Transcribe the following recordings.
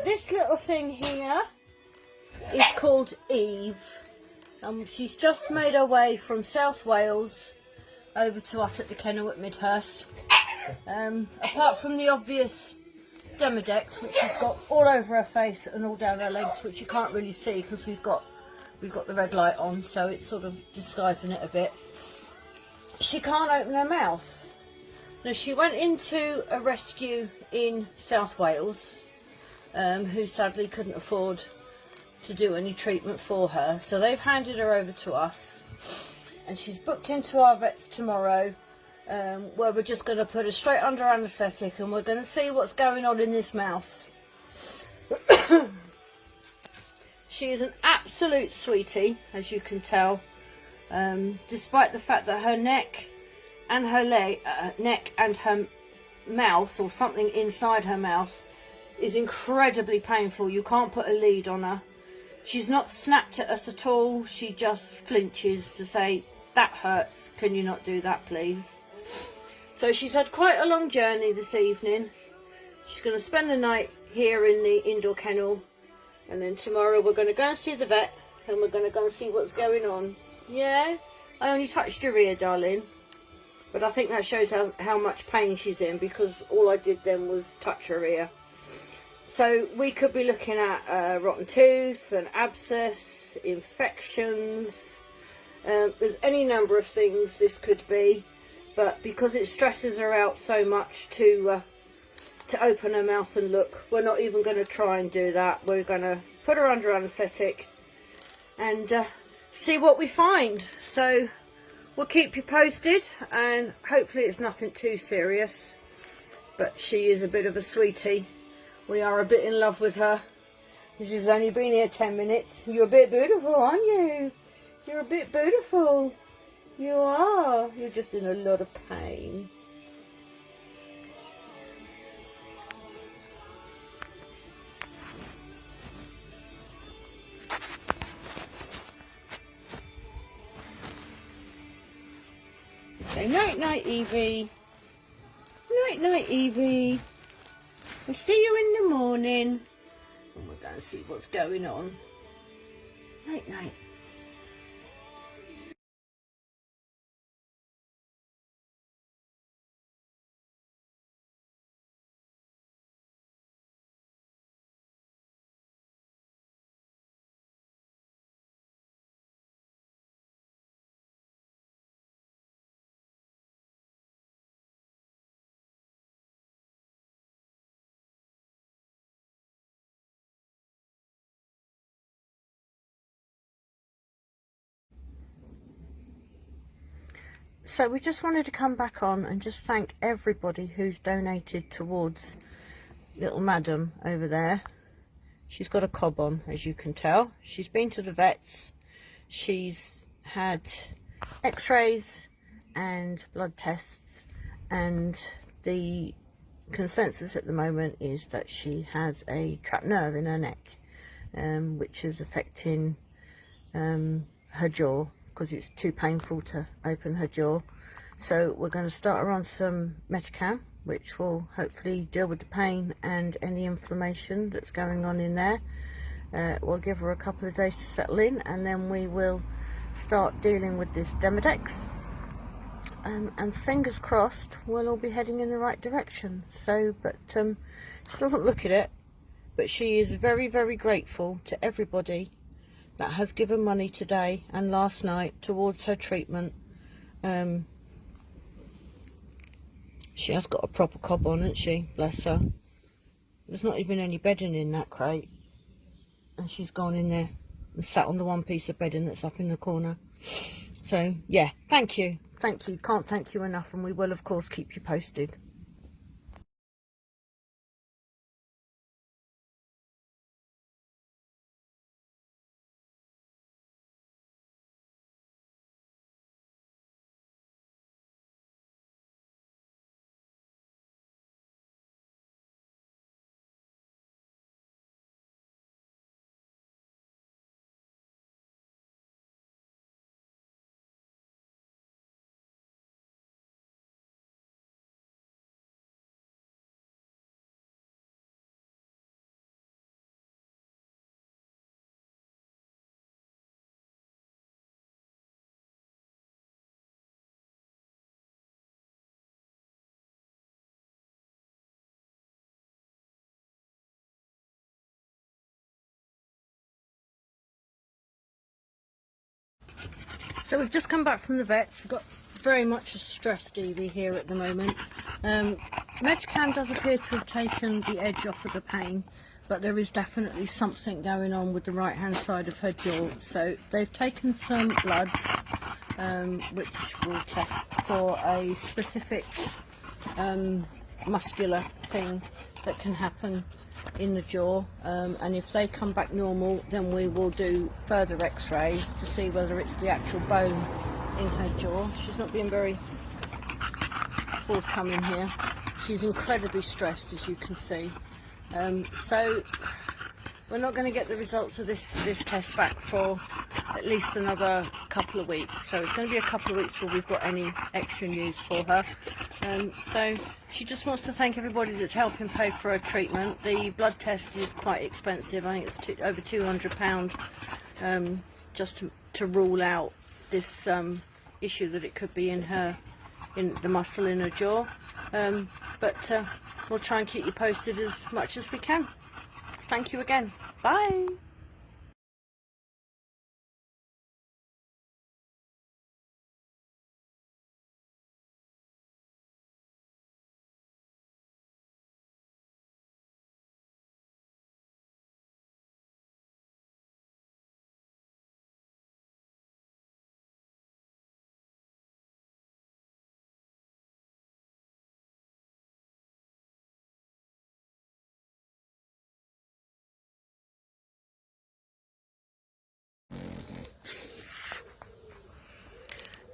this little thing here is called Eve. She's just made her way from South Wales over to us at the kennel at Midhurst. Apart from the obvious Demodex, which she's got all over her face and all down her legs, which you can't really see because we've got the red light on, so it's sort of disguising it a bit. She can't open her mouth. Now, she went into a rescue in South Wales, who sadly couldn't afford to do any treatment for her, so they've handed her over to us, and she's booked into our vets tomorrow, where we're just going to put her straight under anaesthetic and we're going to see what's going on in this mouth. She is an absolute sweetie, as you can tell, despite the fact that her neck and her neck and her mouth, or something inside her mouth, is incredibly painful. You can't put a lead on her. She's not snapped at us at all. She just flinches to say, that hurts, can you not do that please? So she's had quite a long journey this evening. She's going to spend the night here in the indoor kennel, and then tomorrow we're going to go and see the vet, and we're going to go and see what's going on. Yeah, I only touched your ear, darling, but I think that shows how much pain she's in, because all I did then was touch her ear. So we could be looking at rotten tooth, an abscess, infections. There's any number of things this could be, but because it stresses her out so much to open her mouth and look, we're not even going to try and do that. We're going to put her under anaesthetic and see what we find. So we'll keep you posted, and hopefully it's nothing too serious, but she is a bit of a sweetie. We are a bit in love with her. She's only been here 10 minutes. You're a bit beautiful, aren't you? You're a bit beautiful. You are. You're just in a lot of pain. So night-night, Evie. Night-night, Evie. We'll see you in the morning, and we're going to see what's going on. Night-night. So we just wanted to come back on and just thank everybody who's donated towards little madam over there. She's got a cob on, as you can tell. She's been to the vets. She's had x-rays and blood tests, and the consensus at the moment is that she has a trapped nerve in her neck, which is affecting her jaw, because it's too painful to open her jaw. So we're going to start her on some Metacam, which will hopefully deal with the pain and any inflammation that's going on in there. We'll give her a couple of days to settle in, and then we will start dealing with this Demodex, and fingers crossed we'll all be heading in the right direction. So, but she doesn't look at it, but she is very, very grateful to everybody that has given money today and last night towards her treatment. She has got a proper cob on, hasn't she? Bless her. There's not even any bedding in that crate, and she's gone in there and sat on the one piece of bedding that's up in the corner. So yeah, thank you, can't thank you enough, and we will of course keep you posted. So we've just come back from the vets. We've got very much a stressed Evie here at the moment. Metacam does appear to have taken the edge off of the pain, but there is definitely something going on with the right hand side of her jaw. So they've taken some bloods, which will test for a specific muscular thing that can happen in the jaw, and if they come back normal, then we will do further x-rays to see whether it's the actual bone in her jaw. She's not being very forthcoming here. She's incredibly stressed, as you can see. So we're not going to get the results of this test back for at least another couple of weeks. So it's going to be a couple of weeks before we've got any extra news for her. So she just wants to thank everybody that's helping pay for her treatment. The blood test is quite expensive. I think it's over £200 just to rule out this issue that it could be in the muscle in her jaw. But we'll try and keep you posted as much as we can. Thank you again. Bye.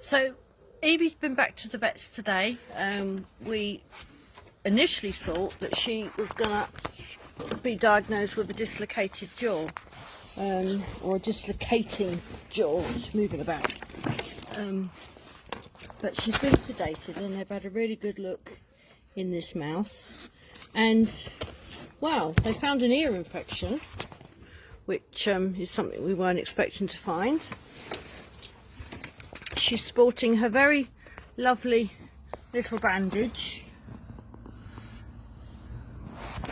So Evie's been back to the vets today. We initially thought that she was gonna be diagnosed with a dislocated jaw, or a dislocating jaw. She's moving about, but she's been sedated, and they've had a really good look in this mouth, and wow, they found an ear infection, which is something we weren't expecting to find. She's sporting her very lovely little bandage,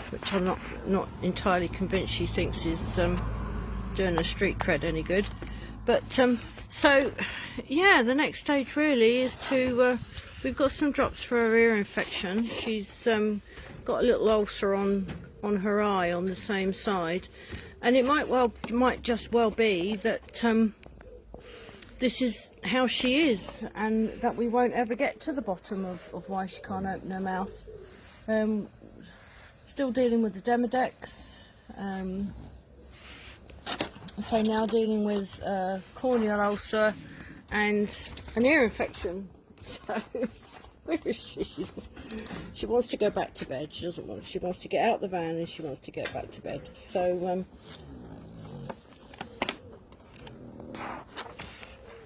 which I'm not entirely convinced she thinks is doing her street cred any good. But so yeah, the next stage really is to we've got some drops for her ear infection. She's got a little ulcer on her eye on the same side, and it might just well be that this is how she is, and that we won't ever get to the bottom of why she can't open her mouth. Still dealing with the Demodex. So now dealing with corneal ulcer and an ear infection. So where is she? She wants to go back to bed. She doesn't want. She wants to get out the van and she wants to get back to bed. So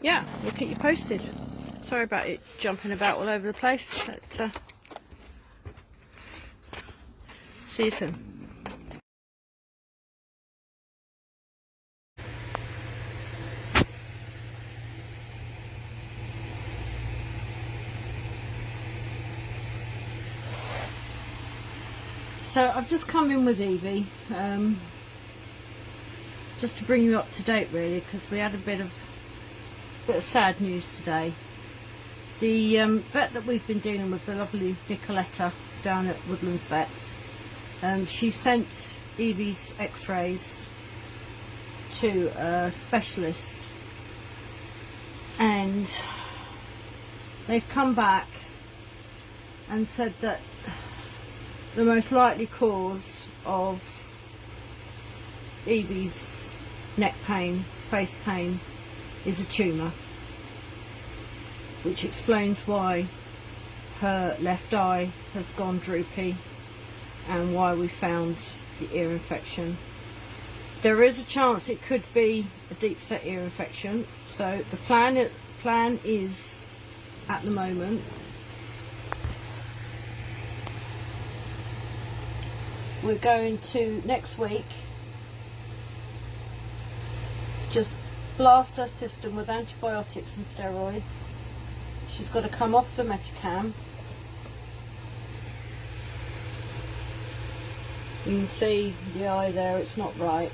yeah, we'll keep you posted. Sorry about it jumping about all over the place, but see you soon. So I've just come in with Evie, just to bring you up to date really, because we had a bit of sad news today. The vet that we've been dealing with, the lovely Nicoletta down at Woodlands Vets, she sent Evie's x-rays to a specialist, and they've come back and said that the most likely cause of Evie's neck pain, face pain, is a tumour, which explains why her left eye has gone droopy and why we found the ear infection. There is a chance it could be a deep set ear infection, so the plan is at the moment we're going to next week just blast her system with antibiotics and steroids. She's got to come off the Metacam. You can see the eye there, it's not right.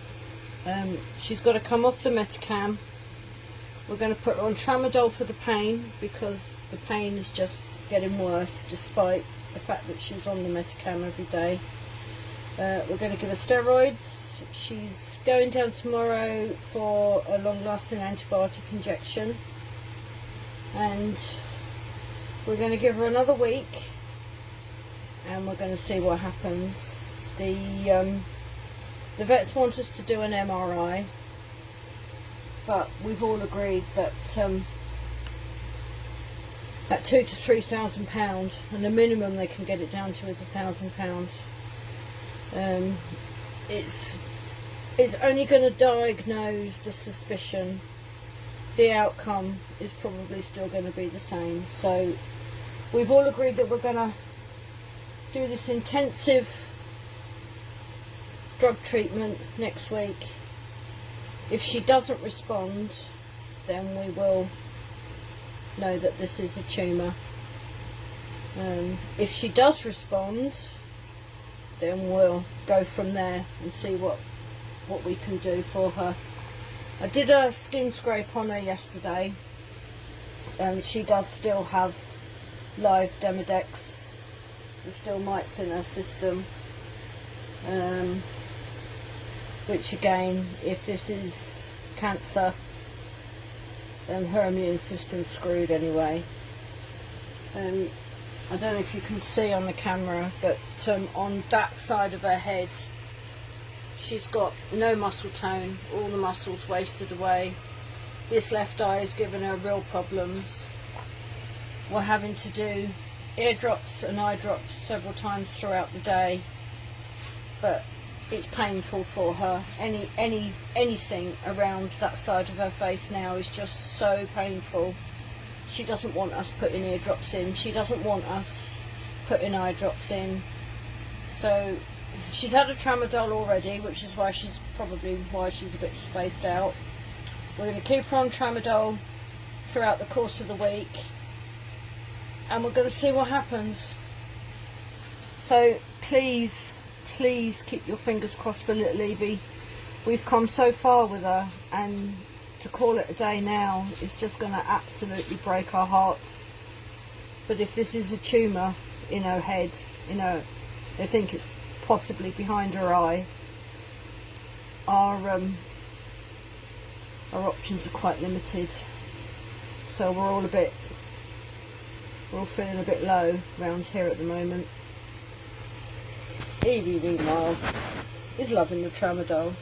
She's got to come off the Metacam. We're going to put her on tramadol for the pain, because the pain is just getting worse despite the fact that she's on the Metacam every day. We're going to give her steroids. She's going down tomorrow for a long-lasting antibiotic injection, and we're going to give her another week, and we're going to see what happens. The vets want us to do an MRI, but we've all agreed that at £2,000 to £3,000, and the minimum they can get it down to is £1,000. It's only going to diagnose the suspicion. The outcome is probably still going to be the same. So we've all agreed that we're going to do this intensive drug treatment next week. If she doesn't respond, then we will know that this is a tumour. If she does respond, then we'll go from there and see what we can do for her. I did a skin scrape on her yesterday. She does still have live Demodex. There's still mites in her system, which again, if this is cancer, then her immune system's screwed anyway. I don't know if you can see on the camera, but on that side of her head, she's got no muscle tone, all the muscles wasted away. This left eye is giving her real problems. We're having to do ear drops and eye drops several times throughout the day, but it's painful for her. Anything around that side of her face now is just so painful. She doesn't want us putting ear drops in. She doesn't want us putting eye drops in. So she's had a tramadol already, which is why she's a bit spaced out. We're going to keep her on tramadol throughout the course of the week, and we're going to see what happens. So please keep your fingers crossed for little Evie. We've come so far with her, and to call it a day now is just going to absolutely break our hearts. But if this is a tumour in her head, they think it's possibly behind her eye, our options are quite limited. So we're all feeling a bit low around here at the moment. Evie, meanwhile, is loving the tramadol.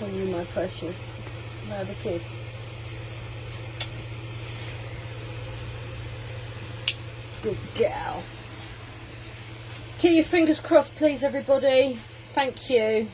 Oh, you, my precious. Have a kiss. Good gal. Keep your fingers crossed, please, everybody. Thank you.